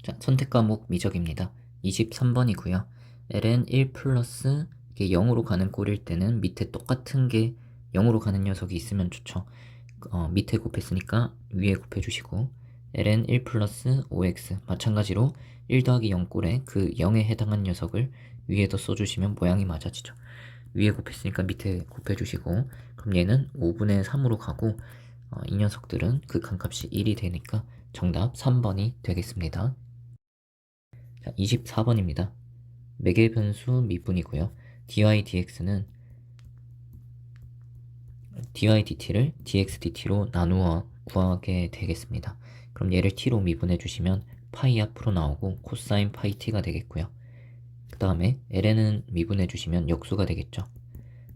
자, 선택 과목 미적입니다. 23번이고요. ln 1 플러스 이게 0으로 가는 꼴일 때는 밑에 똑같은 게 0으로 가는 녀석이 있으면 좋죠. 밑에 곱했으니까 위에 곱해주시고 ln 1 플러스 5x 마찬가지로 1 더하기 0 꼴에 그 0에 해당한 녀석을 위에다 써주시면 모양이 맞아지죠. 위에 곱했으니까 밑에 곱해주시고 그럼 얘는 5분의 3으로 가고 이 녀석들은 극한값이 1이 되니까 정답 3번이 되겠습니다. 자, 24번입니다. 매개 변수 미분이고요. dy dx는 dy dt를 dx dt로 나누어 구하게 되겠습니다. 그럼 얘를 t로 미분해 주시면 파이 앞으로 나오고 코사인 파이 t가 되겠고요. 그 다음에 ln은 미분해 주시면 역수가 되겠죠.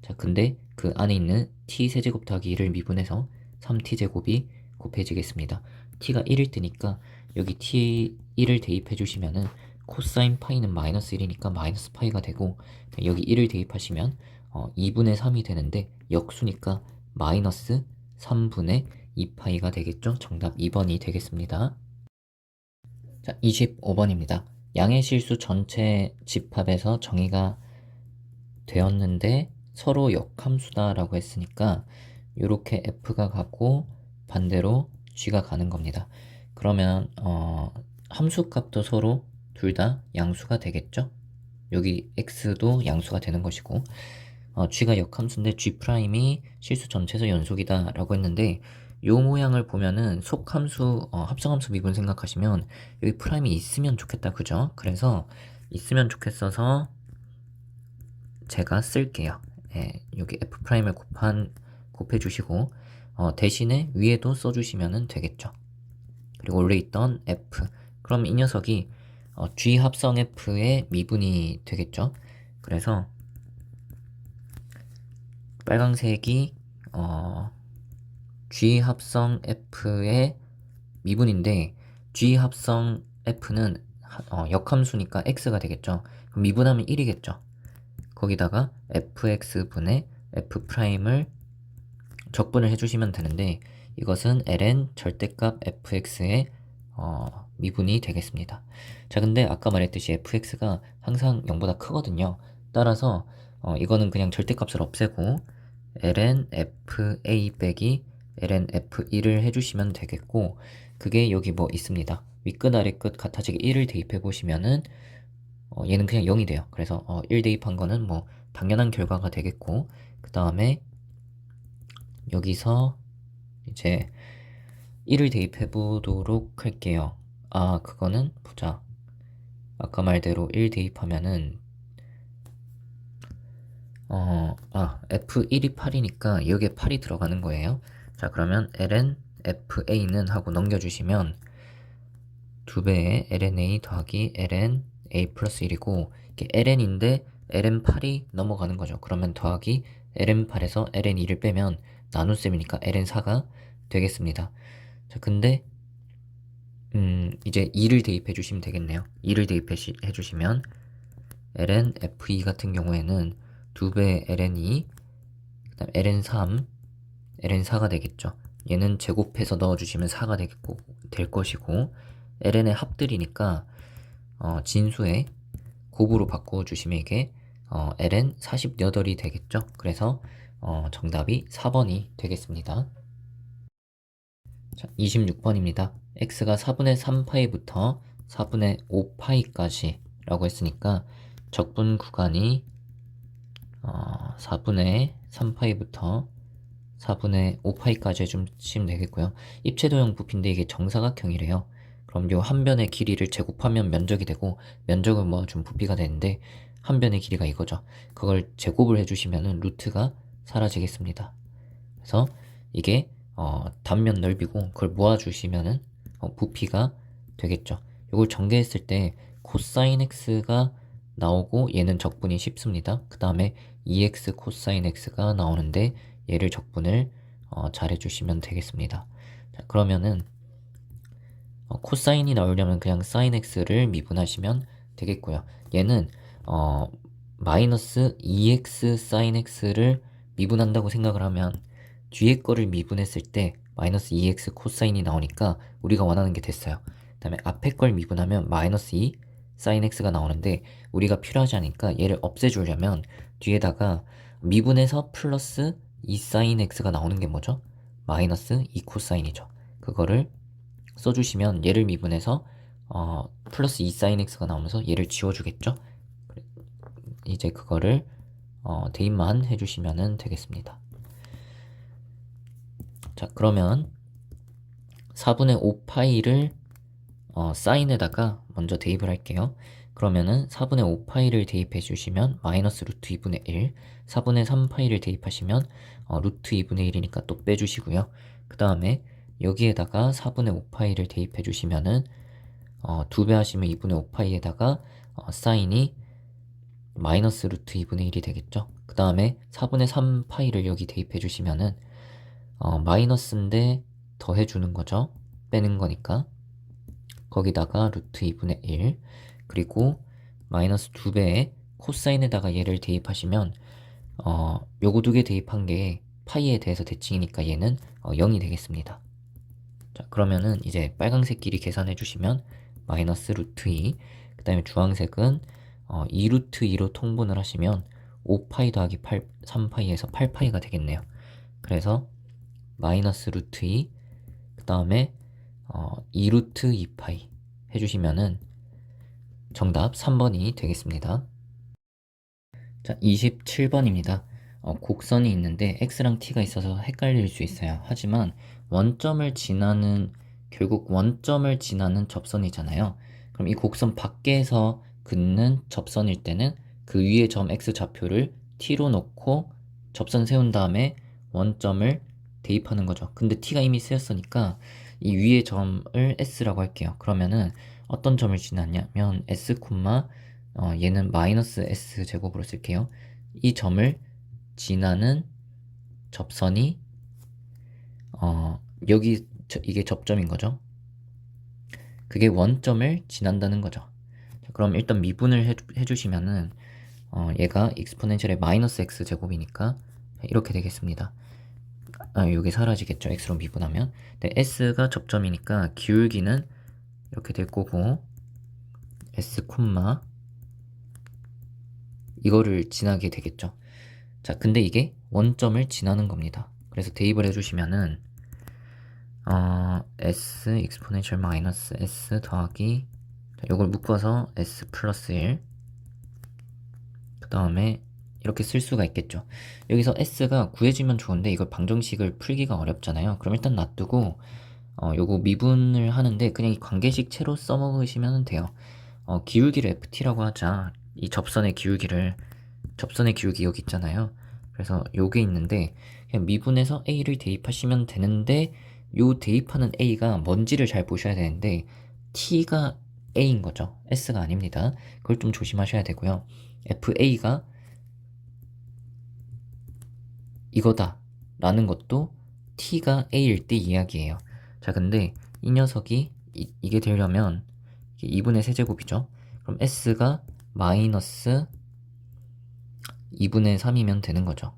자, 근데 그 안에 있는 t 세제곱 더하기 1을 미분해서 3t제곱이 곱해지겠습니다. t가 1일 때니까 여기 t 1을 대입해 주시면은 코사인 파이는 마이너스 1이니까 마이너스 파이가 되고 여기 1을 대입하시면 2분의 3이 되는데 역수니까 마이너스 3분의 2파이가 되겠죠. 정답 2번이 되겠습니다. 자, 25번입니다. 양의 실수 전체 집합에서 정의가 되었는데 서로 역함수다 라고 했으니까 이렇게 f가 가고 반대로 g가 가는 겁니다. 그러면 함수값도 서로 둘 다 양수가 되겠죠? 여기 x도 양수가 되는 것이고 g가 역함수인데 g'이 실수 전체에서 연속이다 라고 했는데 이 모양을 보면은 속함수, 합성함수 미분 생각하시면 여기 프라임이 있으면 좋겠다, 그죠? 그래서 있으면 좋겠어서 제가 쓸게요. 예, 여기 f'을 곱해주시고 대신에 위에도 써주시면 되겠죠. 그리고 원래 있던 f, 그럼 이 녀석이 g 합성 f의 미분이 되겠죠. 그래서 빨강색이 g 합성 f의 미분인데 g 합성 f는 역함수니까 x가 되겠죠. 그럼 미분하면 1이겠죠. 거기다가 fx분의 f'을 적분을 해주시면 되는데 이것은 ln 절대값 fx의 미분이 되겠습니다. 자, 근데 아까 말했듯이 fx가 항상 0보다 크거든요. 따라서 이거는 그냥 절대값을 없애고 ln fa 빼기 ln f1을 해주시면 되겠고 그게 여기 뭐 있습니다. 윗끝 아래끝 같아지게 1을 대입해 보시면은 얘는 그냥 0이 돼요. 그래서 1 대입한 거는 뭐 당연한 결과가 되겠고 그 다음에 여기서 이제 1을 대입해 보도록 할게요. 그거는 보자. 아까 말대로 1 대입하면은 f1이 8이니까 여기에 8이 들어가는 거예요. 자, 그러면 ln fa는 하고 넘겨주시면 2배의 lna 더하기 ln a 플러스 1이고 이게 ln인데 ln8이 넘어가는 거죠. 그러면 더하기 ln8에서 ln2를 빼면 나눗셈이니까 ln4가 되겠습니다. 자, 근데 이제 2를 대입해 주시면 되겠네요. 2를 대입해 주시면 ln f2 같은 경우에는 2배의 ln2 그다음 ln3 ln4가 되겠죠. 얘는 제곱해서 넣어주시면 4가 될 것이고 ln의 합들이니까 진수의 곱으로 바꿔주시면 이게 ln 48이 되겠죠. 그래서 정답이 4번이 되겠습니다. 자, 26번입니다. x가 4분의 3파이부터 4분의 5파이까지 라고 했으니까 적분 구간이 4분의 3파이부터 4분의 5파이까지 해주시면 되겠고요. 입체도형 부피인데 이게 정사각형이래요. 그럼 요 한 변의 길이를 제곱하면 면적이 되고 면적을 모아준 부피가 되는데 한 변의 길이가 이거죠. 그걸 제곱을 해주시면은 루트가 사라지겠습니다. 그래서 이게 단면 넓이고 그걸 모아주시면은 부피가 되겠죠. 이걸 전개했을 때 코사인 x가 나오고 얘는 적분이 쉽습니다. 그 다음에 2x 코사인 x가 나오는데 얘를 적분을 잘 해주시면 되겠습니다. 자, 그러면은 코사인이 나오려면 그냥 사인 x를 미분하시면 되겠고요. 얘는 마이너스 2x 사인 x를 미분한다고 생각을 하면 뒤에 거를 미분했을 때 마이너스 2x 코사인이 나오니까 우리가 원하는 게 됐어요. 다음에 앞에 걸 미분하면 마이너스 2 sin x가 나오는데 우리가 필요하지 않으니까 얘를 없애주려면 뒤에다가 미분해서 플러스 2 sin x가 나오는 게 뭐죠? 마이너스 2 코사인이죠. 그거를 써주시면 얘를 미분해서 플러스 2 sin x가 나오면서 얘를 지워주겠죠? 이제 그거를 대입만 해주시면 되겠습니다. 자, 그러면 4분의 5파이를 사인에다가 먼저 대입을 할게요. 그러면은 4분의 5파이를 대입해 주시면 마이너스 루트 2분의 1, 4분의 3파이를 대입하시면 루트 2분의 1이니까 또 빼주시고요. 그 다음에 여기에다가 4분의 5파이를 대입해 주시면은 2배 하시면 2분의 5파이에다가 사인이 마이너스 루트 2분의 1이 되겠죠. 그 다음에 4분의 3파이를 여기 대입해 주시면은 마이너스인데 더해주는 거죠. 빼는 거니까. 거기다가 루트 2분의 1 그리고 마이너스 2배의 코사인에다가 얘를 대입하시면 요거 두 개 대입한 게 파이에 대해서 대칭이니까 얘는 0이 되겠습니다. 자, 그러면은 이제 빨강색 길이 계산해 주시면 마이너스 루트 2, 그 다음에 주황색은 2 루트 2로 통분을 하시면 5파이 더하기 3파이에서 8파이가 되겠네요. 그래서 마이너스 루트 2, 그 다음에 2 루트 2파이 해주시면은 정답 3번이 되겠습니다. 자, 27번입니다. 곡선이 있는데 x랑 t가 있어서 헷갈릴 수 있어요. 하지만 결국 원점을 지나는 접선이잖아요. 그럼 이 곡선 밖에서 긋는 접선일 때는 그 위에 점 x 좌표를 t로 놓고 접선 세운 다음에 원점을 대입하는 거죠. 근데 t가 이미 쓰였으니까 이 위에 점을 s라고 할게요. 그러면은 어떤 점을 지났냐면 s, 얘는 마이너스 s 제곱으로 쓸게요. 이 점을 지나는 접선이 여기 이게 접점인 거죠. 그게 원점을 지난다는 거죠. 자, 그럼 일단 미분을 해주시면은 얘가 익스포넨셜의 마이너스 x 제곱이니까 이렇게 되겠습니다. 여기 사라지겠죠. x로 미분하면. 네, s가 접점이니까 기울기는 이렇게 될 거고 s, 이거를 지나게 되겠죠. 자, 근데 이게 원점을 지나는 겁니다. 그래서 대입을 해주시면은 s 익스포넨셜 마이너스 s 더하기 이걸 묶어서 s 플러스 1 그 다음에 이렇게 쓸 수가 있겠죠. 여기서 s가 구해지면 좋은데 이걸 방정식을 풀기가 어렵잖아요. 그럼 일단 놔두고 요거 미분을 하는데 그냥 이 관계식 채로 써먹으시면 돼요. 기울기를 ft라고 하자. 이 접선의 기울기 여기 있잖아요. 그래서 요게 있는데 그냥 미분해서 a를 대입하시면 되는데 요 대입하는 a가 뭔지를 잘 보셔야 되는데 t가 a인 거죠. s가 아닙니다. 그걸 좀 조심하셔야 되고요. fa가 이거다 라는 것도 t가 a일 때 이야기예요. 자, 근데 이 녀석이 이게 되려면 2분의 세제곱이죠. 그럼 s가 마이너스 2분의 3이면 되는 거죠.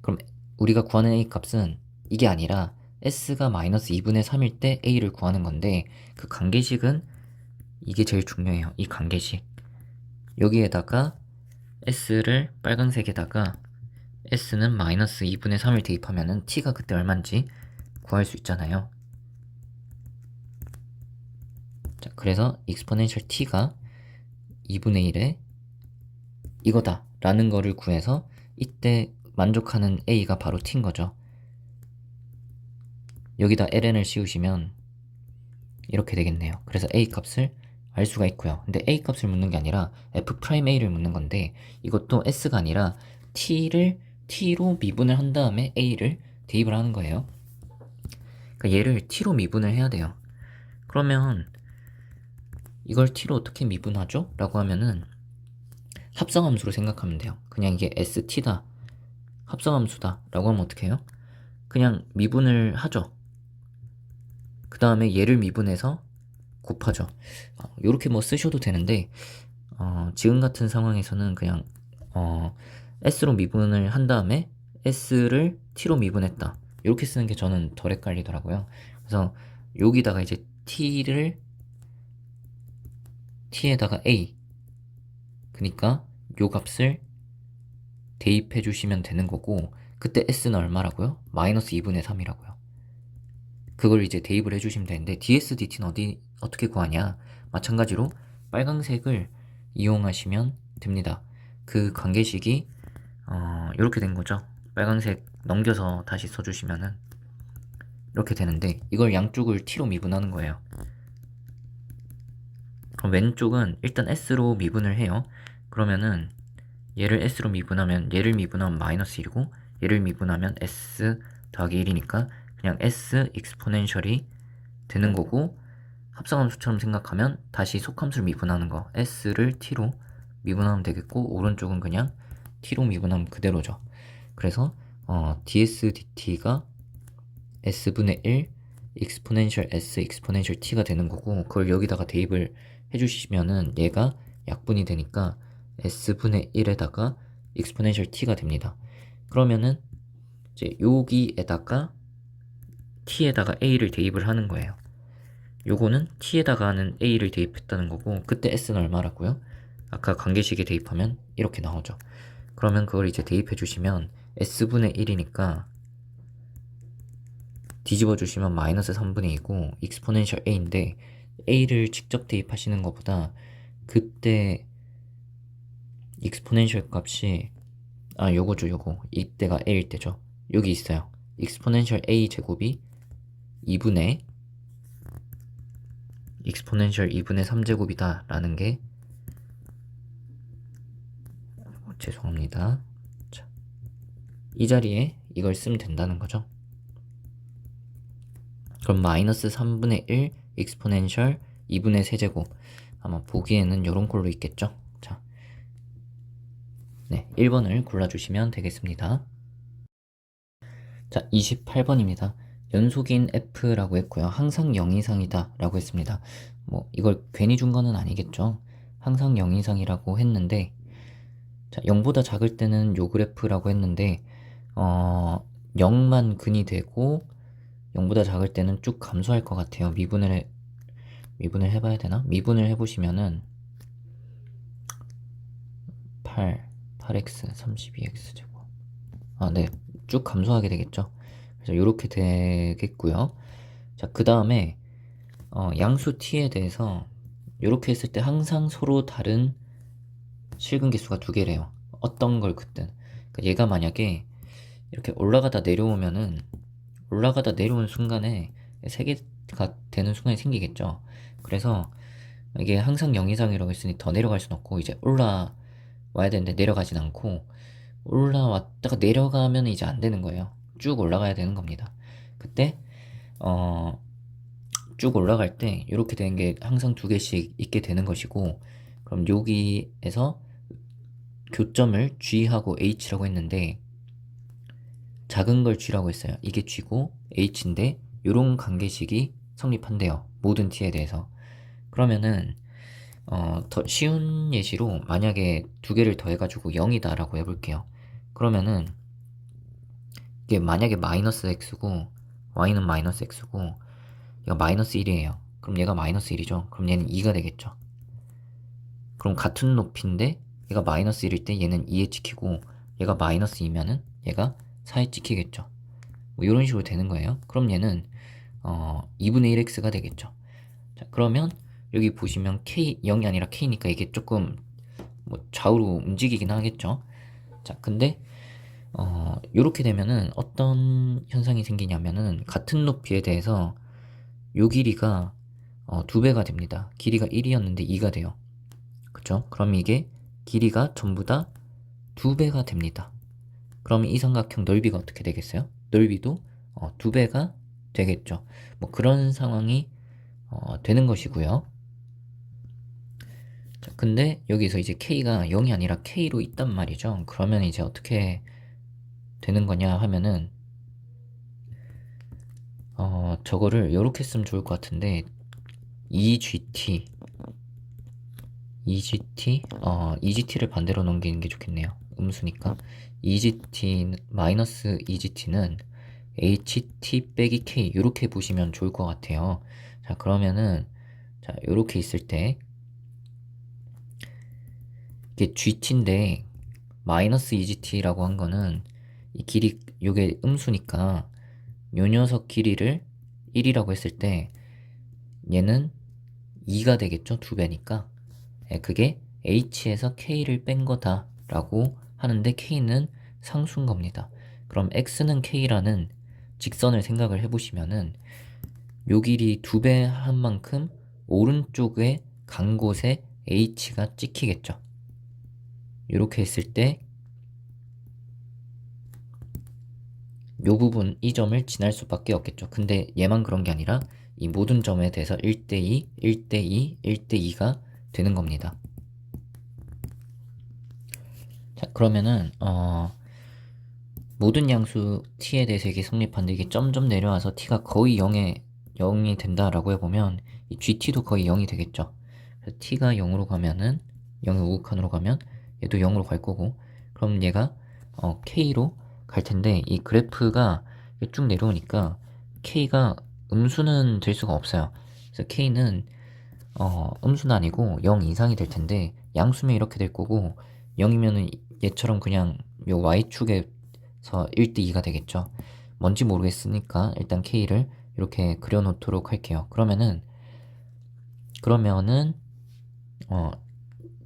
그럼 우리가 구하는 a 값은 이게 아니라 s가 마이너스 2분의 3일 때 a를 구하는 건데 그 관계식은 이게 제일 중요해요. 이 관계식. 여기에다가 s를 빨간색에다가 s는 마이너스 2분의 3을 대입하면은 t가 그때 얼마인지 구할 수 있잖아요. 자, 그래서 익스포넨셜 t가 2분의 1에 이거다 라는 거를 구해서 이때 만족하는 a가 바로 t인 거죠. 여기다 ln을 씌우시면 이렇게 되겠네요. 그래서 a 값을 알 수가 있고요. 근데 a 값을 묻는 게 아니라 f'a를 묻는 건데 이것도 s가 아니라 t로 미분을 한 다음에 a를 대입을 하는 거예요. 그러니까 얘를 t로 미분을 해야 돼요. 그러면 이걸 t로 어떻게 미분하죠? 라고 하면은 합성함수로 생각하면 돼요. 그냥 이게 st다 합성함수다 라고 하면 어떻게 해요? 그냥 미분을 하죠. 그 다음에 얘를 미분해서 곱하죠. 요렇게 뭐 쓰셔도 되는데 지금 같은 상황에서는 그냥 s로 미분을 한 다음에 s를 t로 미분했다. 이렇게 쓰는 게 저는 덜 헷갈리더라고요. 그래서 여기다가 이제 t를 t에다가 a, 그러니까 요 값을 대입해 주시면 되는 거고, 그때 s는 얼마라고요? 마이너스 2분의 3이라고요. 그걸 이제 대입을 해주시면 되는데, dsdt는 어떻게 구하냐? 마찬가지로 빨강색을 이용하시면 됩니다. 그 관계식이 이렇게 된 거죠. 빨강색 넘겨서 다시 써주시면은 이렇게 되는데, 이걸 양쪽을 t로 미분하는 거예요. 그럼 왼쪽은 일단 s로 미분을 해요. 그러면은 얘를 s로 미분하면, 얘를 미분하면 마이너스 1이고, 얘를 미분하면 s 더하기 1이니까 그냥 s 익스포넨셜이 되는 거고, 합성함수처럼 생각하면 다시 속함수를 미분하는 거, s를 t로 미분하면 되겠고, 오른쪽은 그냥 t로 미분하면 그대로죠. 그래서 ds dt가 s분의 1 익스포넨셜 s 익스포넨셜 t가 되는 거고, 그걸 여기다가 대입을 해주시면은 얘가 약분이 되니까 s분의 1에다가 익스포넨셜 t가 됩니다. 그러면은 이제 여기에다가 t에다가 a를 대입을 하는 거예요. 요거는 t에다가는 a를 대입했다는 거고, 그때 s는 얼마라고요? 아까 관계식에 대입하면 이렇게 나오죠. 그러면 그걸 이제 대입해 주시면 s분의 1이니까 뒤집어 주시면 마이너스 3분의 2고 익스포넨셜 a인데, a를 직접 대입하시는 것보다 그때 익스포넨셜 값이 요거죠. 요거 이때가 a일 때죠. 여기 있어요. 익스포넨셜 a 제곱이 2분의 익스포넨셜 2분의 3제곱이다 라는 게 죄송합니다. 자, 이 자리에 이걸 쓰면 된다는 거죠. 그럼 마이너스 3분의 1 익스포넨셜 2분의 세제곱, 아마 보기에는 요런 꼴로 있겠죠. 자, 네, 1번을 골라주시면 되겠습니다. 자, 28번입니다. 연속인 f라고 했고요. 항상 0 이상이다 라고 했습니다. 뭐 이걸 괜히 준 거는 아니겠죠. 항상 0 이상이라고 했는데, 자, 0보다 작을 때는 요 그래프라고 했는데 0만 근이 되고 0보다 작을 때는 쭉 감소할 것 같아요. 미분을 해봐야 되나? 미분을 해보시면은 8x 32x 제곱, 네, 쭉 감소하게 되겠죠. 그래서 이렇게 되겠고요. 자, 그 다음에 양수 t에 대해서 이렇게 했을 때 항상 서로 다른 실근 개수가 두 개래요. 어떤 걸 긋든. 그러니까 얘가 만약에 이렇게 올라가다 내려오면은, 올라가다 내려오는 순간에 세 개가 되는 순간이 생기겠죠. 그래서 이게 항상 0 이상이라고 했으니 더 내려갈 순 없고, 이제 올라와야 되는데 내려가진 않고, 올라왔다가 내려가면 이제 안 되는 거예요. 쭉 올라가야 되는 겁니다. 그때 쭉 올라갈 때 이렇게 되는 게 항상 두 개씩 있게 되는 것이고, 그럼 여기에서 교점을 G하고 H라고 했는데, 작은 걸 G라고 했어요. 이게 G고 H인데 요런 관계식이 성립한대요. 모든 T에 대해서. 그러면은 더 쉬운 예시로 만약에 두 개를 더해가지고 0이다 라고 해볼게요. 그러면은 이게 만약에 마이너스 x고 y는 마이너스 x고 얘가 마이너스 1이에요. 그럼 얘가 마이너스 1이죠. 그럼 얘는 2가 되겠죠. 그럼 같은 높이인데 얘가 마이너스 1일 때 얘는 2에 찍히고, 얘가 마이너스 2면은 얘가 4에 찍히겠죠. 뭐 이런 식으로 되는 거예요. 그럼 얘는 2분의 1x가 되겠죠. 자, 그러면 여기 보시면 k 0이 아니라 k니까 이게 조금 뭐 좌우로 움직이긴 하겠죠. 자, 근데 요렇게 되면은 어떤 현상이 생기냐면은, 같은 높이에 대해서 요 길이가 2배가 됩니다. 길이가 1이었는데 2가 돼요. 그쵸? 그럼 이게 길이가 전부 다 2배가 됩니다. 그럼 이 삼각형 넓이가 어떻게 되겠어요? 넓이도 2배가 되겠죠. 뭐 그런 상황이 되는 것이고요. 자, 근데 여기서 이제 k가 0이 아니라 k로 있단 말이죠. 그러면 이제 어떻게 되는 거냐 하면은 저거를 이렇게 쓰면 좋을 것 같은데, EGT EGT를 반대로 넘기는 게 좋겠네요. 음수니까 EGT 마이너스 EGT는 HT 빼기 K 이렇게 보시면 좋을 것 같아요. 자, 그러면은 자, 이렇게 있을 때 이게 GT인데 마이너스 2GT라고 한 거는 이 길이 요게 음수니까 요 녀석 길이를 1이라고 했을 때 얘는 2가 되겠죠. 2배니까. 그게 h에서 k를 뺀 거다 라고 하는데 k는 상수인 겁니다. 그럼 x는 k라는 직선을 생각을 해보시면은 요 길이 2배 한 만큼 오른쪽에 간 곳에 h가 찍히겠죠. 이렇게 했을 때 요 부분, 이 점을 지날 수밖에 없겠죠. 근데 얘만 그런 게 아니라 이 모든 점에 대해서 1대2, 1대2, 1대2가 되는 겁니다. 자, 그러면은 모든 양수 t에 대해서 이게 성립하는데 이게 점점 내려와서 t가 거의 0이 된다라고 해보면 이 gt도 거의 0이 되겠죠. 그래서 t가 0으로 가면은 0의 우극한으로 가면 얘도 0으로 갈 거고, 그럼 얘가 k로 갈 텐데 이 그래프가 쭉 내려오니까 k가 음수는 될 수가 없어요. 그래서 k는 음수는 아니고 0 이상이 될 텐데 양수면 이렇게 될 거고 0이면은 얘처럼 그냥 요 y축에서 1대2가 되겠죠. 뭔지 모르겠으니까 일단 k를 이렇게 그려놓도록 할게요. 그러면은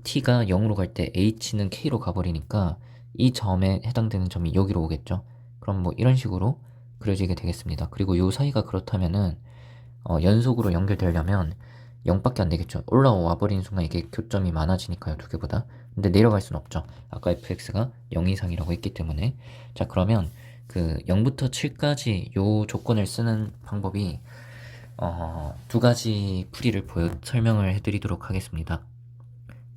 t가 0으로 갈 때 h는 k로 가버리니까 이 점에 해당되는 점이 여기로 오겠죠. 그럼 뭐 이런 식으로 그려지게 되겠습니다. 그리고 요 사이가 그렇다면은 연속으로 연결되려면 0밖에 안 되겠죠. 올라와 버리는 순간 이게 교점이 많아지니까요, 두 개보다. 근데 내려갈 수는 없죠. 아까 fx가 0 이상이라고 했기 때문에. 자, 그러면 그 0부터 7까지 요 조건을 쓰는 방법이 두 가지 풀이를 설명을 해드리도록 하겠습니다.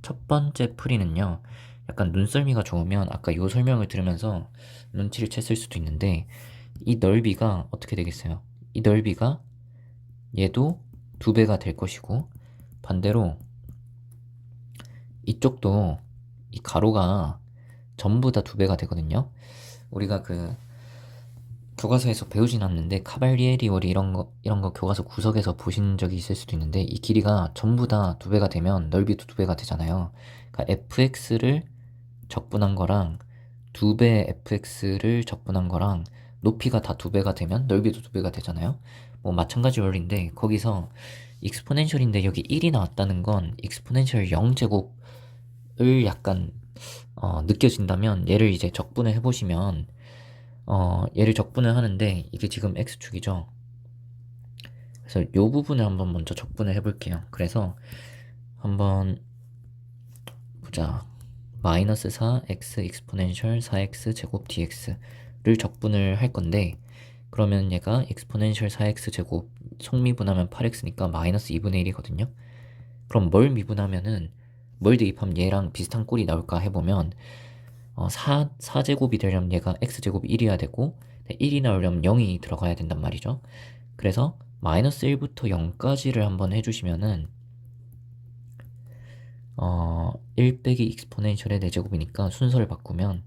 첫 번째 풀이는요, 약간 눈썰미가 좋으면 아까 요 설명을 들으면서 눈치를 챘을 수도 있는데, 이 넓이가 어떻게 되겠어요? 이 넓이가 얘도 2배가 될 것이고, 반대로 이쪽도 이 가로가 전부 다 2배가 되거든요. 우리가 그 교과서에서 배우진 않는데 카발리에리 원리 이런 거 교과서 구석에서 보신 적이 있을 수도 있는데, 이 길이가 전부 다 2배가 되면 넓이도 2배가 되잖아요. 그러니까 fx를 적분한 거랑 2배 fx를 적분한 거랑 높이가 다 2배가 되면 넓이도 2배가 되잖아요. 뭐 마찬가지 원리인데, 거기서 익스포넨셜인데 여기 1이 나왔다는 건 익스포넨셜 0제곱을 약간 느껴진다면 얘를 이제 적분을 해보시면 얘를 적분을 하는데 이게 지금 x축이죠. 그래서 이 부분을 한번 먼저 적분을 해볼게요. 그래서 한번 보자. 마이너스 4x 익스포넨셜 4x 제곱 dx를 적분을 할 건데, 그러면 얘가 익스포넨셜 4x 제곱 속미분하면 8x니까 마이너스 2분의 1이거든요. 그럼 뭘 미분하면은 뭘 대입하면 얘랑 비슷한 꼴이 나올까 해보면 4제곱이 되려면 얘가 x제곱이 1이어야 되고 1이 나오려면 0이 들어가야 된단 말이죠. 그래서 마이너스 1부터 0까지를 한번 해주시면은 1 빼기 익스포넨셜의 4제곱이니까 순서를 바꾸면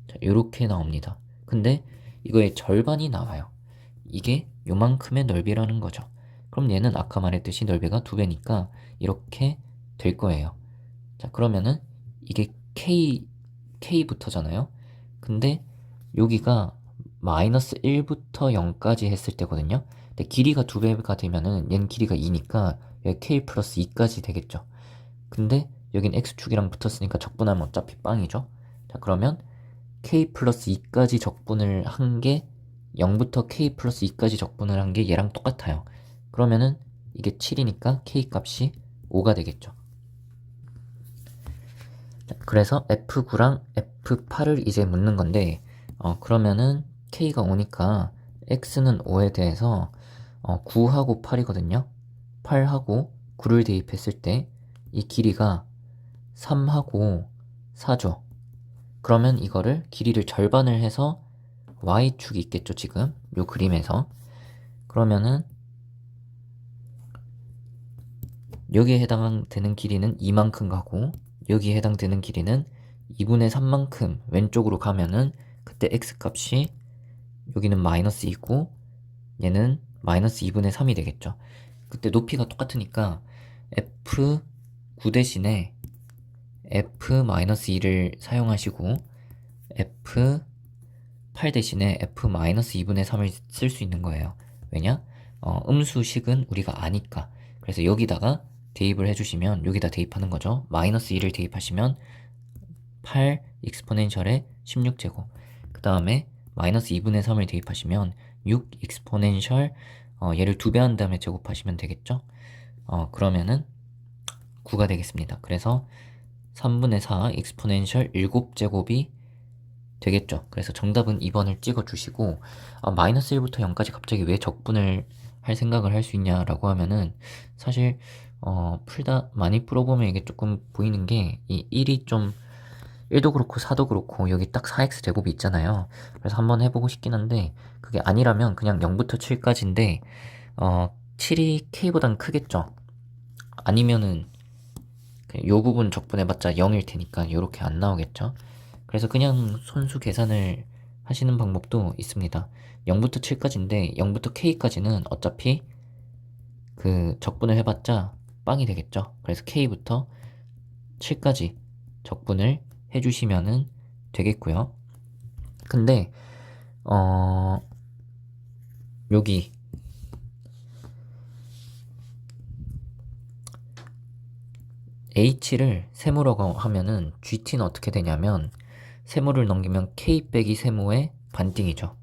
자, 요렇게 나옵니다. 근데 이거의 절반이 나와요. 이게 요만큼의 넓이라는 거죠. 그럼 얘는 아까 말했듯이 넓이가 2배니까 이렇게 될 거예요. 자, 그러면은 이게 k부터잖아요. 근데 여기가 마이너스 1부터 0까지 했을 때거든요. 근데 길이가 2배가 되면은 얘는 길이가 2니까 k 플러스 2까지 되겠죠. 근데 여긴 x축이랑 붙었으니까 적분하면 어차피 빵이죠. 자, 그러면 k 플러스 2까지 적분을 한 게 0부터 k 플러스 2까지 적분을 한 게 얘랑 똑같아요. 그러면은 이게 7이니까 k 값이 5가 되겠죠. 자, 그래서 F9랑 F8을 이제 묻는 건데, 그러면은 K가 5니까 X는 5에 대해서 9하고 8이거든요. 8하고 9를 대입했을 때 이 길이가 3하고 4죠. 그러면 이거를 길이를 절반을 해서 Y축이 있겠죠, 지금 요 그림에서. 그러면은 여기에 해당되는 길이는 이만큼 가고 여기에 해당되는 길이는 2분의 3만큼 왼쪽으로 가면은 그때 x값이 여기는 마이너스 2고 얘는 마이너스 2분의 3이 되겠죠. 그때 높이가 똑같으니까 f9 대신에 f-2를 사용하시고 f8 대신에 f-2분의 3을 쓸 수 있는 거예요. 왜냐? 음수식은 우리가 아니까. 그래서 여기다가 대입을 해주시면 여기다 대입하는 거죠. 마이너스 2를 대입하시면 8 익스포넨셜에 16제곱. 그 다음에 마이너스 2분의 3을 대입하시면 6 익스포넨셜 얘를 2배 한 다음에 제곱하시면 되겠죠. 그러면은 9가 되겠습니다. 그래서 3분의 4 익스포넨셜 7제곱이 되겠죠. 그래서 정답은 2번을 찍어주시고 마이너스 1부터 0까지 갑자기 왜 적분을 할 생각을 할 수 있냐라고 하면은 사실 많이 풀어보면 이게 조금 보이는 게 이 1이 좀 1도 그렇고 4도 그렇고 여기 딱 4x 제곱이 있잖아요. 그래서 한번 해보고 싶긴 한데 그게 아니라면 그냥 0부터 7까지인데 7이 k보단 크겠죠. 아니면은 요 부분 적분해봤자 0일 테니까 요렇게 안 나오겠죠. 그래서 그냥 손수 계산을 하시는 방법도 있습니다. 0부터 7까지인데 0부터 k까지는 어차피 그 적분을 해봤자 빵이 되겠죠. 그래서 k부터 7까지 적분을 해주시면은 되겠고요. 근데 여기 h를 세모라고 하면은 gt는 어떻게 되냐면 세모를 넘기면 k 빼기 세모의 반띵이죠.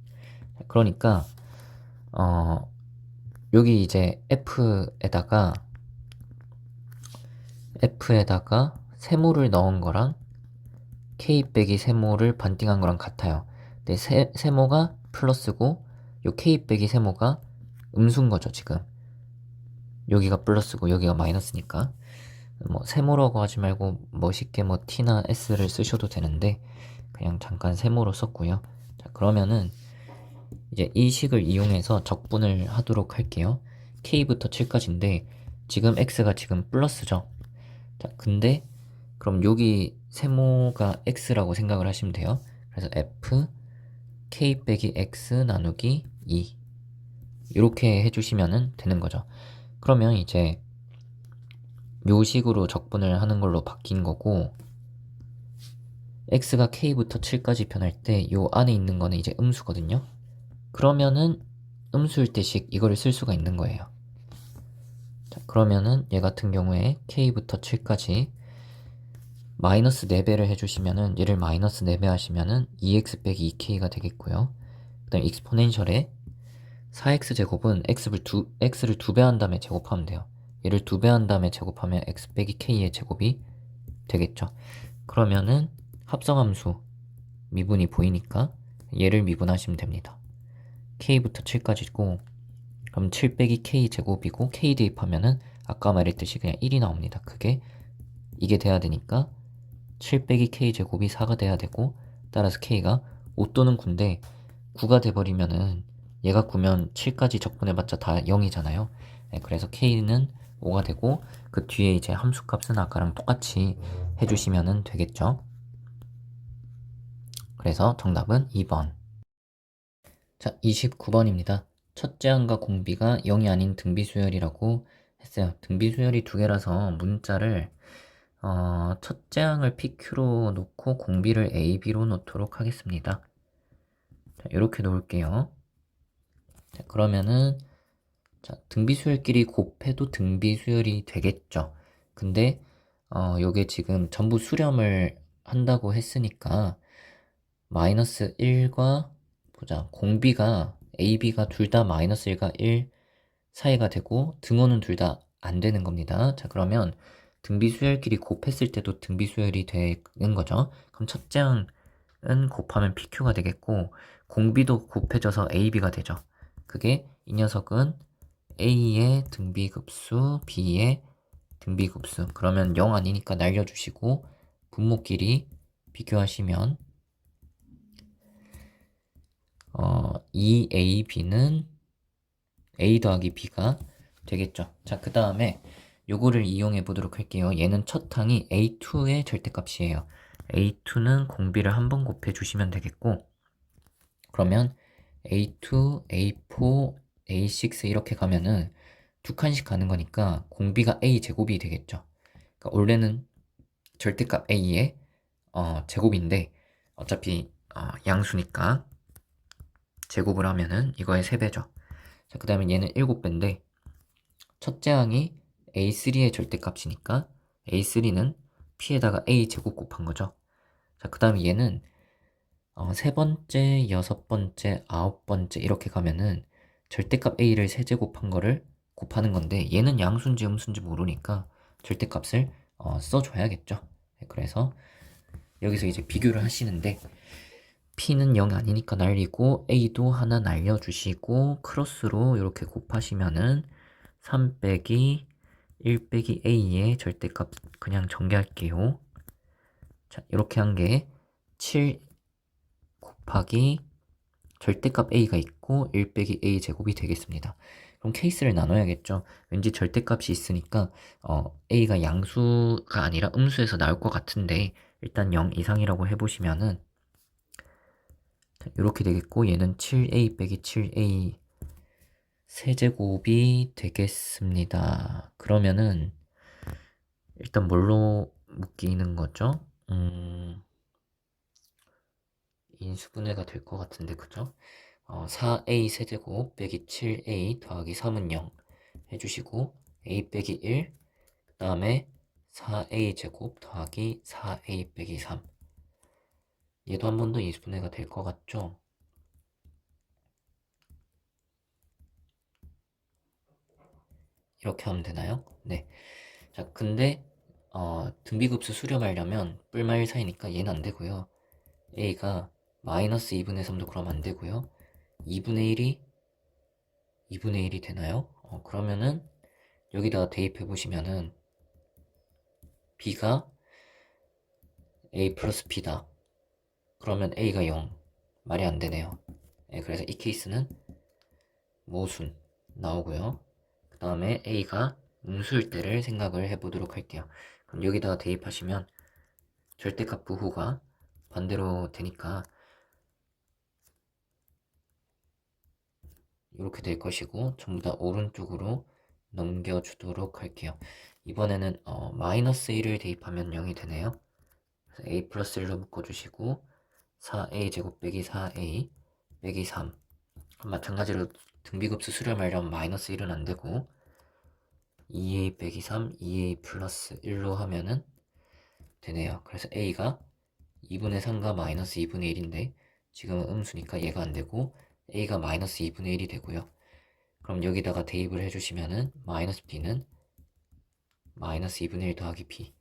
그러니까 여기 이제 f에다가 세모를 넣은 거랑 k 빼기 세모를 반띵한 거랑 같아요. 근데 세모가 플러스고 요 k 빼기 세모가 음수인 거죠, 지금. 여기가 플러스고 여기가 마이너스니까. 뭐 세모라고 하지 말고 멋있게 뭐 t나 s를 쓰셔도 되는데 그냥 잠깐 세모로 썼고요. 자, 그러면은 이제 이 식을 이용해서 적분을 하도록 할게요. k부터 7까지인데 지금 x가 지금 플러스죠. 자, 근데 그럼 여기 세모가 x라고 생각을 하시면 돼요. 그래서 f k 빼기 x 나누기 2 이렇게 해주시면 되는 거죠. 그러면 이제 요 식으로 적분을 하는 걸로 바뀐 거고 x가 k부터 7까지 변할 때 요 안에 있는 거는 이제 음수거든요. 그러면은 음수일 때 식 이거를 쓸 수가 있는 거예요. 자, 그러면은 얘 같은 경우에 k부터 7까지 마이너스 4배를 해주시면은 얘를 마이너스 4배 하시면은 2x 빼기 2k가 되겠고요. 그 다음 익스포넨셜에 4x 제곱은 x를 2배 한 다음에 제곱하면 돼요. 얘를 2배 한 다음에 제곱하면 x 빼기 k의 제곱이 되겠죠. 그러면은 합성함수 미분이 보이니까 얘를 미분하시면 됩니다. k부터 7까지고 그럼 7 빼기 k 제곱이고 k 대입하면은 아까 말했듯이 그냥 1이 나옵니다. 그게 이게 돼야 되니까 7 빼기 k 제곱이 4가 돼야 되고 따라서 k가 5 또는 9인데 9가 돼버리면은 얘가 9면 7까지 적분해봤자 다 0이잖아요. 네, 그래서 k는 5가 되고 그 뒤에 이제 함수값은 아까랑 똑같이 해주시면 되겠죠. 그래서 정답은 2번. 자, 29번입니다. 첫째 항과 공비가 0이 아닌 등비수열이라고 했어요. 등비수열이 두 개라서 문자를 첫째 항을 PQ로 놓고 공비를 AB로 놓도록 하겠습니다. 자, 이렇게 놓을게요. 자, 그러면은 자, 등비수열끼리 곱해도 등비수열이 되겠죠. 근데 요게 지금 전부 수렴을 한다고 했으니까 마이너스 1과 보자. 공비가 AB가 둘 다 마이너스 1과 1 사이가 되고 등호는 둘 다 안 되는 겁니다. 자, 그러면 등비수열끼리 곱했을 때도 등비수열이 되는 거죠. 그럼 첫째 항은 곱하면 PQ가 되겠고 공비도 곱해져서 AB가 되죠. 그게 이 녀석은 A의 등비급수, B의 등비급수. 그러면 0 아니니까 날려주시고 분모끼리 비교하시면 2AB는 A 더하기 B가 되겠죠. 자, 그 다음에 요거를 이용해 보도록 할게요. 얘는 첫 항이 A2의 절대값이에요. A2는 공비를 한번 곱해 주시면 되겠고 그러면 A2, A4, A6 이렇게 가면은 두 칸씩 가는 거니까 공비가 A 제곱이 되겠죠. 그러니까 원래는 절대값 a의 제곱인데 어차피 양수니까 제곱을 하면은 이거의 3배죠. 자, 그 다음에 얘는 7배인데 첫째 항이 a3의 절대값이니까 a3는 p에다가 a 제곱 곱한 거죠. 자, 그 다음에 얘는 세 번째, 여섯 번째, 아홉 번째 이렇게 가면은 절대값 a를 세제곱한 거를 곱하는 건데 얘는 양수인지 음수인지 모르니까 절대값을 써줘야겠죠. 네, 그래서 여기서 이제 비교를 하시는데 p는 0 아니니까 날리고 a도 하나 날려주시고 크로스로 이렇게 곱하시면은 3 빼기 1 빼기 a의 절대값 그냥 전개할게요. 자, 이렇게 한 게 7 곱하기 절대값 a가 있고 1 빼기 a 제곱이 되겠습니다. 그럼 케이스를 나눠야겠죠. 왠지 절대값이 있으니까 a가 양수가 아니라 음수에서 나올 것 같은데 일단 0 이상이라고 해보시면은 이렇게 되겠고 얘는 7a 빼기 7a 세제곱이 되겠습니다. 그러면은 일단 뭘로 묶이는 거죠? 인수분해가 될 것 같은데 그죠? 4a 세제곱 빼기 7a 더하기 3은 0 해주시고 a 빼기 1 그 다음에 4a 제곱 더하기 4a 빼기 3 얘도 한 번 더 인수분해가 될 것 같죠? 이렇게 하면 되나요? 네. 자, 근데 등비급수 수렴하려면 뿔마 1 사이니까 얘는 안 되고요. a가 마이너스 2분의 3도 그럼 안 되고요. 2분의 1이 되나요? 그러면은 여기다가 대입해 보시면은 b가 a 플러스 b다. 그러면 a가 0. 말이 안 되네요. 네, 그래서 이 케이스는 모순 나오고요. 그 다음에 a가 음수일 때를 생각을 해보도록 할게요. 그럼 여기다가 대입하시면 절대값 부호가 반대로 되니까 이렇게 될 것이고 전부 다 오른쪽으로 넘겨주도록 할게요. 이번에는 마이너스 1을 대입하면 0이 되네요. 그래서 a 플러스 1로 묶어주시고 4a 제곱 빼기 4a 빼기 3 마찬가지로 등비급수 수렴하려면 마이너스 1은 안되고 2a 빼기 3 2a 플러스 1로 하면은 되네요. 그래서 a가 2분의 3과 마이너스 2분의 1인데 지금은 음수니까 얘가 안되고 a가 마이너스 2분의 1이 되고요. 그럼 여기다가 대입을 해주시면은 마이너스 b는 마이너스 2분의 1 더하기 b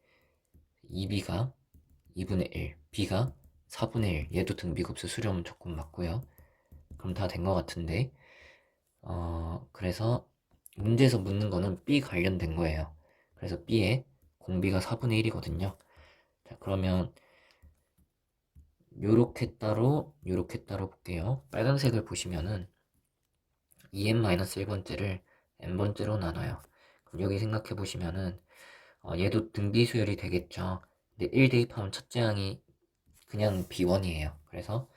2b가 2분의 1 b가 4분의 1 얘도 등비급수 수렴은 조금 맞고요. 그럼 다 된 것 같은데 그래서 문제에서 묻는 거는 b 관련된 거예요. 그래서 b의 공비가 4분의 1이거든요. 자, 그러면 요렇게 따로 볼게요. 빨간색을 보시면은 2n-1번째를 n번째로 나눠요. 그럼 여기 생각해 보시면은 얘도 등비 수열이 되겠죠. 근데 1 대입하면 첫째 항이 그냥 b1이에요. 그래서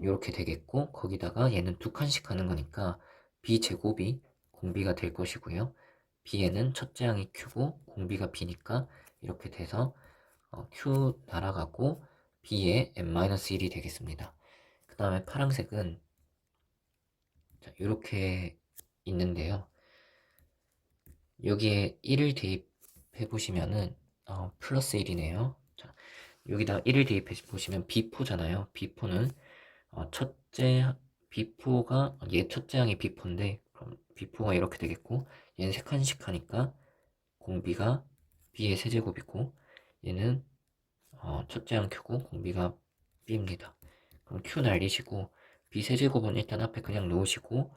요렇게 되겠고 거기다가 얘는 두 칸씩 가는 거니까 b제곱이 공비가 될 것이고요. b에는 첫째 항이 q고 공비가 b니까 이렇게 돼서 q 날아가고 b에 n-1이 되겠습니다. 그 다음에 파란색은 이렇게 있는데요. 여기에 1을 대입해 보시면은 플러스 1이네요. 자, 여기다 1을 대입해 보시면 b4잖아요. b4는 첫째 b4가 얘 첫째 항이 b4인데 그럼 b4가 이렇게 되겠고 얘는 세 칸씩 하니까 공비가 b의 세제곱이고 얘는 첫째 항 q고 공비가 b입니다. 그럼 q 날리시고 b 세제곱은 일단 앞에 그냥 놓으시고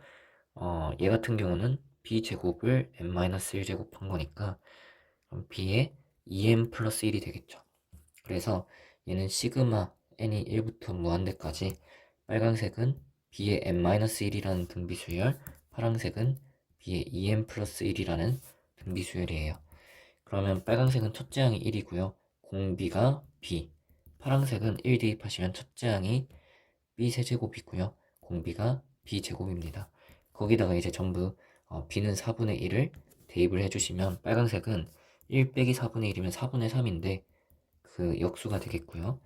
얘 같은 경우는 b제곱을 n-1제곱 한 거니까 그럼 b에 2n 플러스 1이 되겠죠. 그래서 얘는 시그마 n이 1부터 무한대까지 빨간색은 b의 n-1이라는 등비수열, 파란색은 b의 2n 플러스 1이라는 등비수열이에요. 그러면 빨간색은 첫째 항이 1이고요. 공비가 b, 파란색은 1 대입하시면 첫째 항이 b 세제곱이고요. 공비가 b 제곱입니다. 거기다가 이제 전부 b는 4분의 1을 대입을 해주시면 빨간색은 1 빼기 4분의 1이면 4분의 3인데 그 역수가 되겠고요.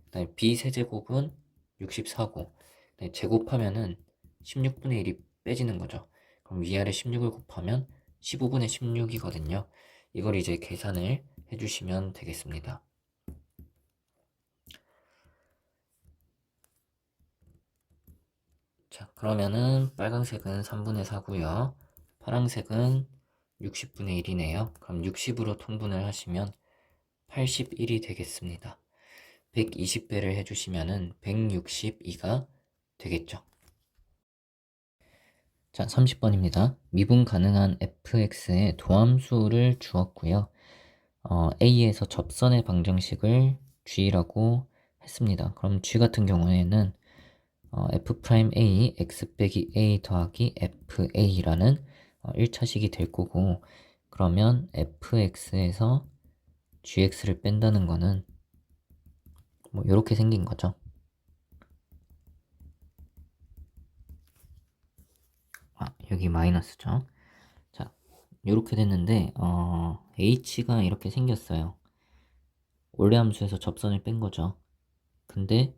그다음에 b 세제곱은 64고 제곱하면은 16분의 1이 빼지는 거죠. 그럼 위아래 16을 곱하면 15분의 16이거든요. 이걸 이제 계산을 해주시면 되겠습니다. 자, 그러면은 빨간색은 3분의 4고요. 파란색은 60분의 1이네요. 그럼 60으로 통분을 하시면 81이 되겠습니다. 120배를 해주시면은 162가 되겠죠. 자, 30번입니다. 미분 가능한 fx의 도함수를 주었고요. a에서 접선의 방정식을 g라고 했습니다. 그럼 g 같은 경우에는 f'A x 빼기 a 더하기 fa라는 1차식이 될 거고, 그러면 fx에서 gx를 뺀다는 거는 뭐 이렇게 생긴 거죠. 여기 마이너스죠. 자, 이렇게 됐는데 h가 이렇게 생겼어요. 원래 함수에서 접선을 뺀 거죠. 근데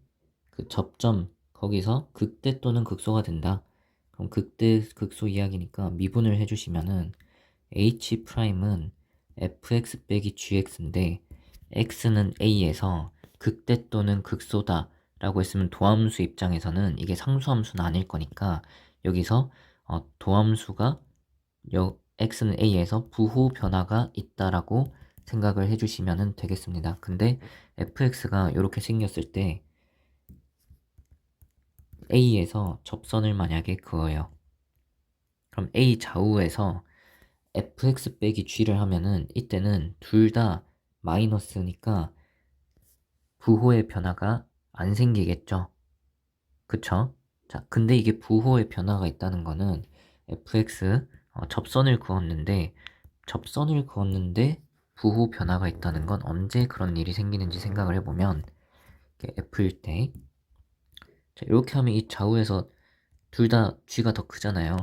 그 접점 거기서 극대 또는 극소가 된다. 그럼 극대 극소 이야기니까 미분을 해주시면은 h'은 fx 빼기 gx인데 x는 a에서 극대 또는 극소다 라고 했으면 도함수 입장에서는 이게 상수함수는 아닐 거니까 여기서 도함수가 x는 a에서 부호 변화가 있다라고 생각을 해주시면 되겠습니다. 근데 fx가 이렇게 생겼을 때 a에서 접선을 만약에 그어요. 그럼 a 좌우에서 fx 빼기 g를 하면은 이때는 둘 다 마이너스니까 부호의 변화가 안 생기겠죠. 그쵸? 자, 근데 이게 부호의 변화가 있다는 거는 fx 접선을 그었는데 부호 변화가 있다는 건 언제 그런 일이 생기는지 생각을 해보면 f일 때 자, 이렇게 하면 이 좌우에서 둘 다 g가 더 크잖아요.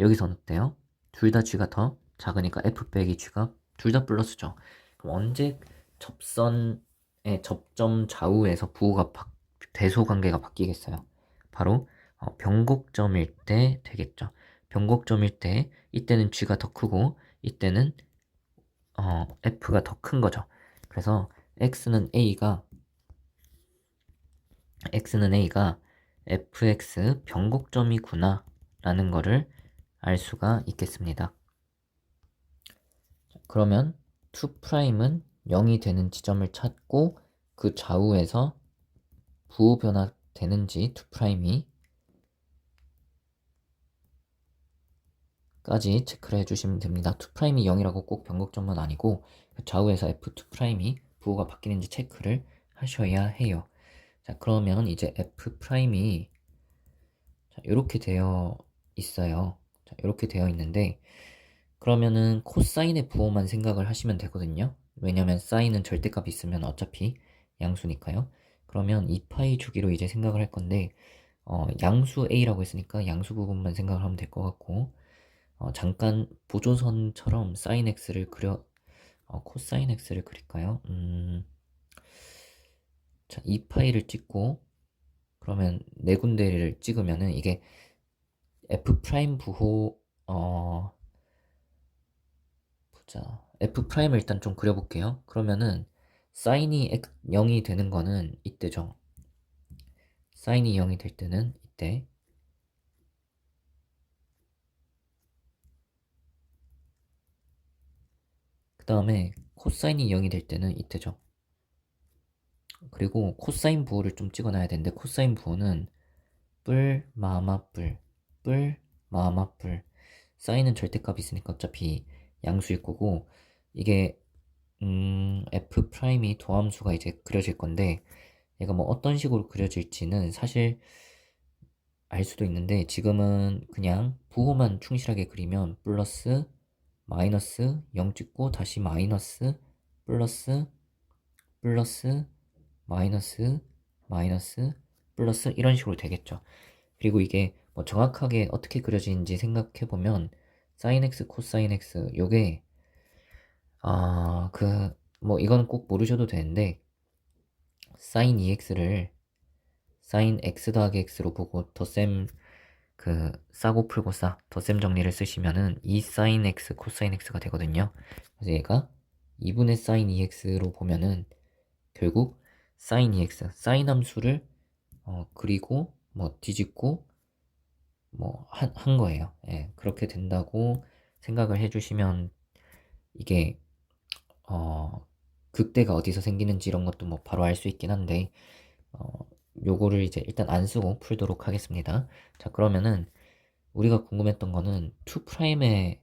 여기서는 어때요? 둘 다 g가 더 작으니까 f 빼기 g가 둘 다 플러스죠. 그럼 언제 접선의 접점 좌우에서 부호가 대소 관계가 바뀌겠어요? 바로 변곡점일 때 되겠죠. 변곡점일 때 이때는 g가 더 크고 이때는 f가 더 큰 거죠. 그래서 x는 a가 fx 변곡점이구나 라는 거를 알 수가 있겠습니다. 그러면 2'은 0이 되는 지점을 찾고 그 좌우에서 부호 변화 되는지 2'이 까지 체크를 해주시면 됩니다. 2'이 0이라고 꼭 변곡점은 아니고 그 좌우에서 f2'이 부호가 바뀌는지 체크를 하셔야 해요. 자, 그러면 이제 f'이 이렇게 되어 있어요. 자, 이렇게 되어 있는데 그러면은 코사인의 부호만 생각을 하시면 되거든요. 왜냐면 사인은 절대값 있으면 어차피 양수니까요. 그러면 2파이 주기로 이제 생각을 할 건데 양수 a라고 했으니까 양수 부분만 생각을 하면 될 것 같고 잠깐 보조선처럼 sin x를 코사인 x를 그릴까요? 자, 2파이를 찍고 그러면 네 군데를 찍으면은 이게 f 프라임 부호 보자. f'을 일단 좀 그려볼게요. 그러면은 사인이 0이 되는 거는 이때죠. 사인이 0이 될 때는 이때. 그 다음에 코사인이 0이 될 때는 이때죠. 그리고 코사인 부호를 좀 찍어놔야 되는데 코사인 부호는 뿔 마마 뿔 마마 뿔. 사인은 절대값이 있으니까 어차피 양수일 거고 이게 f'이 도함수가 이제 그려질 건데 얘가 뭐 어떤 식으로 그려질지는 사실 알 수도 있는데 지금은 그냥 부호만 충실하게 그리면 플러스 마이너스 0 찍고 다시 마이너스 플러스 플러스 마이너스 마이너스 플러스 이런 식으로 되겠죠. 그리고 이게 뭐 정확하게 어떻게 그려지는지 생각해보면 sin x 코사인 x 요게 뭐 이건 꼭 모르셔도 되는데 sin EX를 sin X 더하기 X로 보고 덧셈 싸고 풀고 덧셈 정리를 쓰시면은 2 sin X 코사인 X가 되거든요. 그래서 얘가 2분의 sin EX로 보면은 결국 sin EX, sin 함수를 그리고 뭐 뒤집고 뭐 한 거예요. 예, 그렇게 된다고 생각을 해주시면 이게 극대가 어디서 생기는지 이런 것도 뭐 바로 알 수 있긴 한데 요거를 이제 일단 안 쓰고 풀도록 하겠습니다. 자, 그러면은 우리가 궁금했던 거는 2'의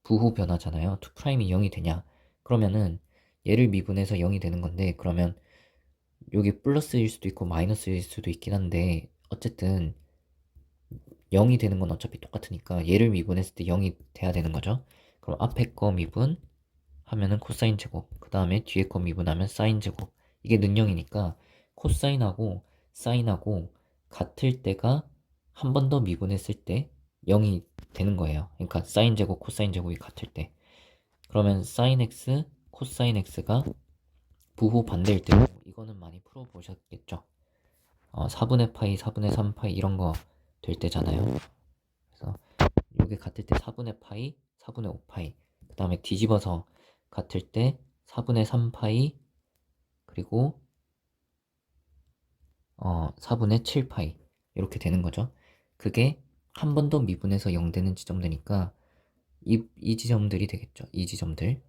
부호 변화잖아요. 2'이 0이 되냐? 그러면은 얘를 미분해서 0이 되는 건데, 그러면 여기 플러스일 수도 있고 마이너스일 수도 있긴 한데 어쨌든 0이 되는 건 어차피 똑같으니까 얘를 미분했을 때 0이 돼야 되는 거죠. 그럼 앞에 거 미분 하면은 코사인 제곱, 그 다음에 뒤에 거 미분하면 사인 제곱. 이게 능령이니까 코사인하고 사인하고 같을 때가 한 번 더 미분했을 때 0이 되는 거예요. 그러니까 사인 제곱, 코사인 제곱이 같을 때. 그러면 사인 x, 코사인 x가 부호 반대일 때고, 이거는 많이 풀어보셨겠죠. 4분의 파이, 4분의 3 파이 이런 거 될 때잖아요. 그래서 이게 같을 때 4분의 파이, 4분의 5 파이. 그 다음에 뒤집어서 같을 때 4분의 3 파이, 그리고 4분의 7 파이 이렇게 되는 거죠. 그게 한 번 더 미분해서 0 되는 지점되니까 이 지점들이 되겠죠. 이 지점들.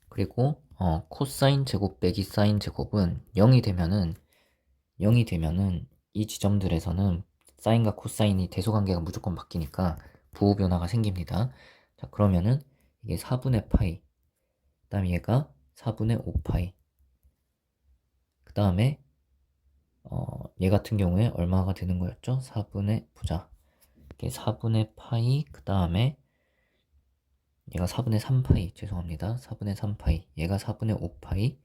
그리고 코사인 제곱 빼기 사인 제곱은 0이 되면은 이 지점들에서는 사인과 코사인이 대소관계가 무조건 바뀌니까 부호 변화가 생깁니다. 자, 그러면은 이게 4분의 파이, 그 다음에 얘가 4분의 5파이, 그 다음에 얘 같은 경우에 얼마가 되는 거였죠? 4분의 보자. 이게 4분의 파이, 그 다음에 얘가 4분의 3파이, 죄송합니다. 4분의 3파이, 얘가 4분의 5파이,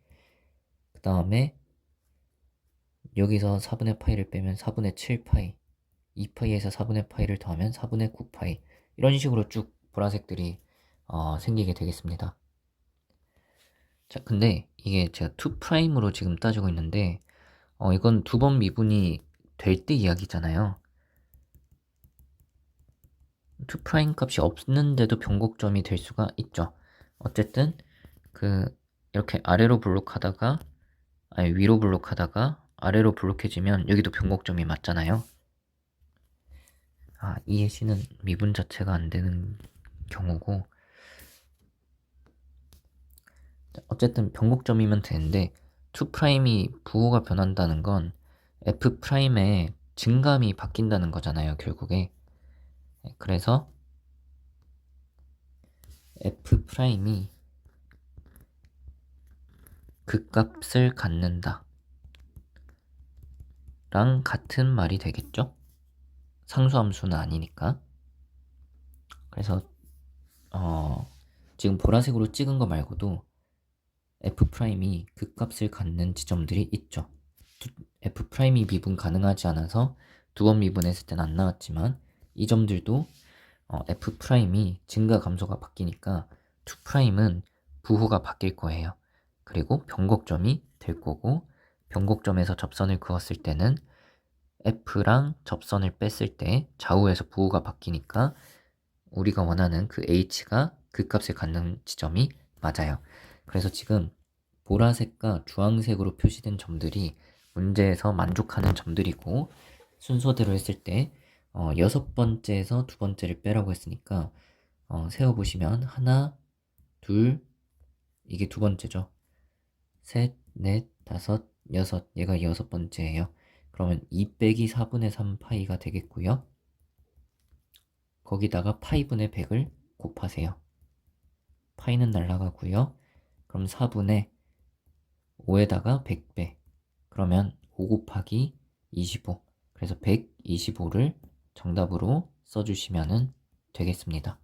그 다음에 여기서 4분의 파이를 빼면 4분의 7파이, 2파이에서 4분의 파이를 더하면 4분의 9파이, 이런 식으로 쭉 보라색들이 생기게 되겠습니다. 자, 근데 이게 제가 2'으로 지금 따지고 있는데 이건 두 번 미분이 될 때 이야기잖아요. 2' 값이 없는데도 변곡점이 될 수가 있죠. 어쨌든 이렇게 아래로 블록하다가 위로 블록하다가 아래로 블록해지면 여기도 변곡점이 맞잖아요. 이 예시는 미분 자체가 안 되는 경우고, 어쨌든 변곡점이면 되는데 2'이 부호가 변한다는 건 F'의 증감이 바뀐다는 거잖아요, 결국에. 그래서 F'이 극값을 갖는다 랑 같은 말이 되겠죠? 상수함수는 아니니까. 그래서 지금 보라색으로 찍은 거 말고도 F'이 극값을 갖는 지점들이 있죠. F'이 미분 가능하지 않아서 두 번 미분했을 땐 안 나왔지만 이 점들도 F'이 증가 감소가 바뀌니까 2'은 부호가 바뀔 거예요. 그리고 변곡점이 될 거고, 변곡점에서 접선을 그었을 때는 F랑 접선을 뺐을 때 좌우에서 부호가 바뀌니까 우리가 원하는 그 H가 극값을 갖는 지점이 맞아요. 그래서 지금 보라색과 주황색으로 표시된 점들이 문제에서 만족하는 점들이고, 순서대로 했을 때 6번째에서 두 번째를 빼라고 했으니까 세어보시면 하나, 둘, 이게 두 번째죠. 셋, 넷, 다섯, 여섯, 얘가 6번째예요. 그러면 2 빼기 4분의 3 파이가 되겠고요. 거기다가 파이분의 100을 곱하세요. 파이는 날라가고요. 그럼 4분의 5에다가 100배. 그러면 5 곱하기 25. 그래서 125를 정답으로 써주시면 되겠습니다.